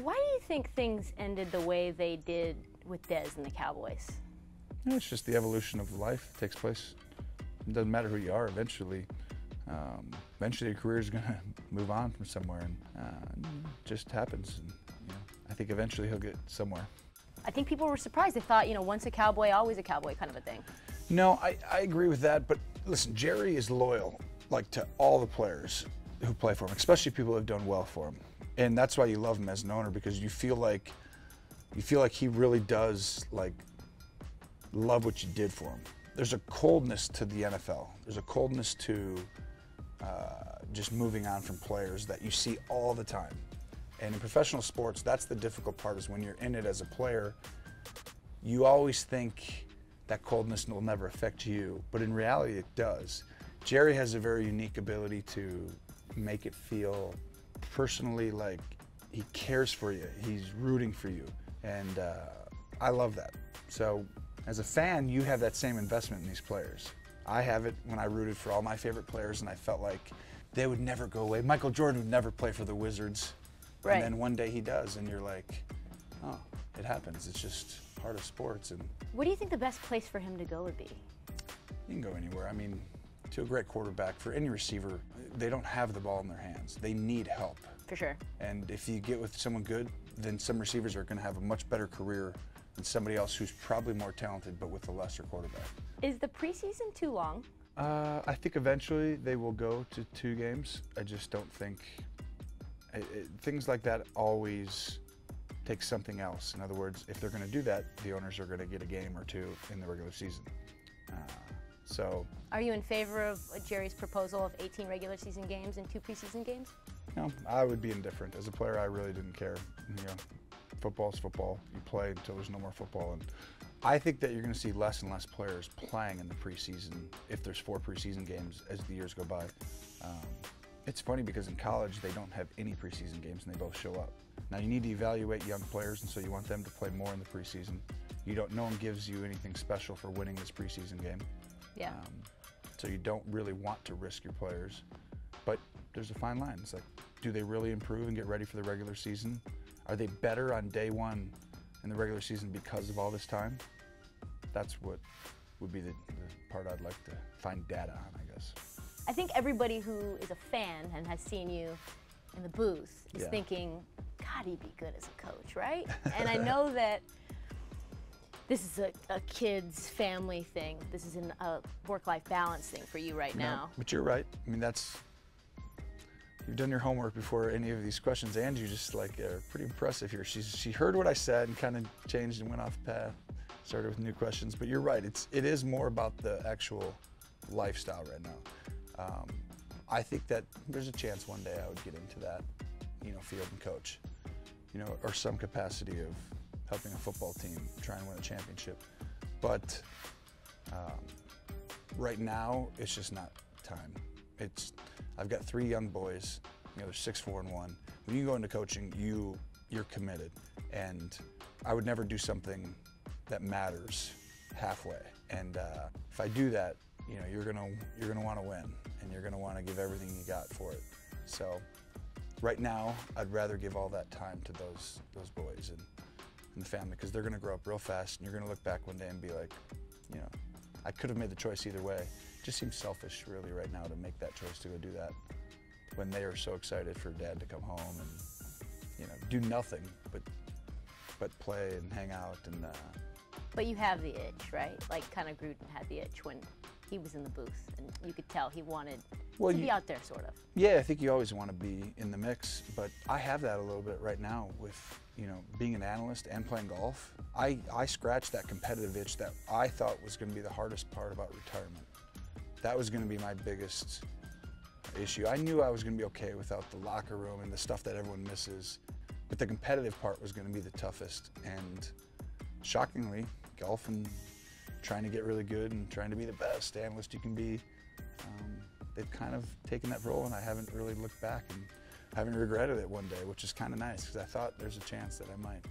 Why do you think things ended the way they did with Dez and the Cowboys? It's just the evolution of life that takes place. It doesn't matter who you are. Eventually your career is going to move on from somewhere, and it just happens. And, I think eventually he'll get somewhere. I think people were surprised. They thought, once a Cowboy, always a Cowboy kind of a thing. No, I agree with that. But listen, Jerry is loyal, to all the players who play for him, especially people who have done well for him. And that's why you love him as an owner, because you feel like he really does love what you did for him. There's a coldness to the NFL. There's a coldness to just moving on from players that you see all the time. And in professional sports, that's the difficult part, is when you're in it as a player, you always think that coldness will never affect you, but in reality it does. Jerry has a very unique ability to make it feel personally like he cares for you, he's rooting for you, and I love that. So as a fan, you have that same investment in these players. I have it when I rooted for all my favorite players, and I felt like they would never go away. Michael Jordan would never play for the Wizards. Right. And then one day he does, and you're like, oh, it happens. It's just part of sports. And what do you think the best place for him to go would be? You can go anywhere. I mean, to a great quarterback, for any receiver, they don't have the ball in their hands. They need help. For sure. And if you get with someone good, then some receivers are going to have a much better career than somebody else who's probably more talented but with a lesser quarterback. Is the preseason too long? I think eventually they will go to 2 games. I just don't think... things like that always take something else. In other words, if they're going to do that, the owners are going to get a game or 2 in the regular season. Are you in favor of Jerry's proposal of 18 regular season games and 2 preseason games? No, I would be indifferent. As a player, I really didn't care. Football's football. You play until there's no more football. And I think that you're going to see less and less players playing in the preseason if there's 4 preseason games as the years go by. It's funny because in college they don't have any preseason games and they both show up. Now you need to evaluate young players, and so you want them to play more in the preseason. No one gives you anything special for winning this preseason game. Yeah. So you don't really want to risk your players, but there's a fine line. It's like, do they really improve and get ready for the regular season? Are they better on day 1 in the regular season because of all this time? That's what would be the part I'd like to find data on, I guess. I think everybody who is a fan and has seen you in the booth is thinking, God, he'd be good as a coach, right? And I know that this is a kid's family thing. This is a work-life balance thing for you right now. But you're right. I mean, you've done your homework before any of these questions, and you just are pretty impressive here. She heard what I said and kind of changed and went off path, started with new questions. But you're right. It is more about the actual lifestyle right now. I think that there's a chance one day I would get into that, field and coach, or some capacity of helping a football team try and win a championship. But right now, it's just not time. I've got 3 young boys. They're 6, 4, and 1. When you go into coaching, you're committed, and I would never do something that matters halfway. And if I do that, you're gonna want to win, and you're gonna want to give everything you got for it. So right now, I'd rather give all that time to those boys and the family, because they're gonna grow up real fast, and you're gonna look back one day and be like, I could have made the choice either way. It just seems selfish, really, right now to make that choice to go do that when they are so excited for Dad to come home and do nothing but play and hang out and. But you have the itch, right? Kind of Gruden had the itch when he was in the booth, and you could tell he wanted to be out there, sort of. Yeah, I think you always want to be in the mix, but I have that a little bit right now with, being an analyst and playing golf. I scratched that competitive itch that I thought was going to be the hardest part about retirement. That was going to be my biggest issue. I knew I was going to be okay without the locker room and the stuff that everyone misses, but the competitive part was going to be the toughest. And shockingly, golf and trying to get really good and trying to be the best analyst you can be, they've kind of taken that role, and I haven't really looked back and haven't regretted it one day, which is kind of nice, because I thought there's a chance that I might.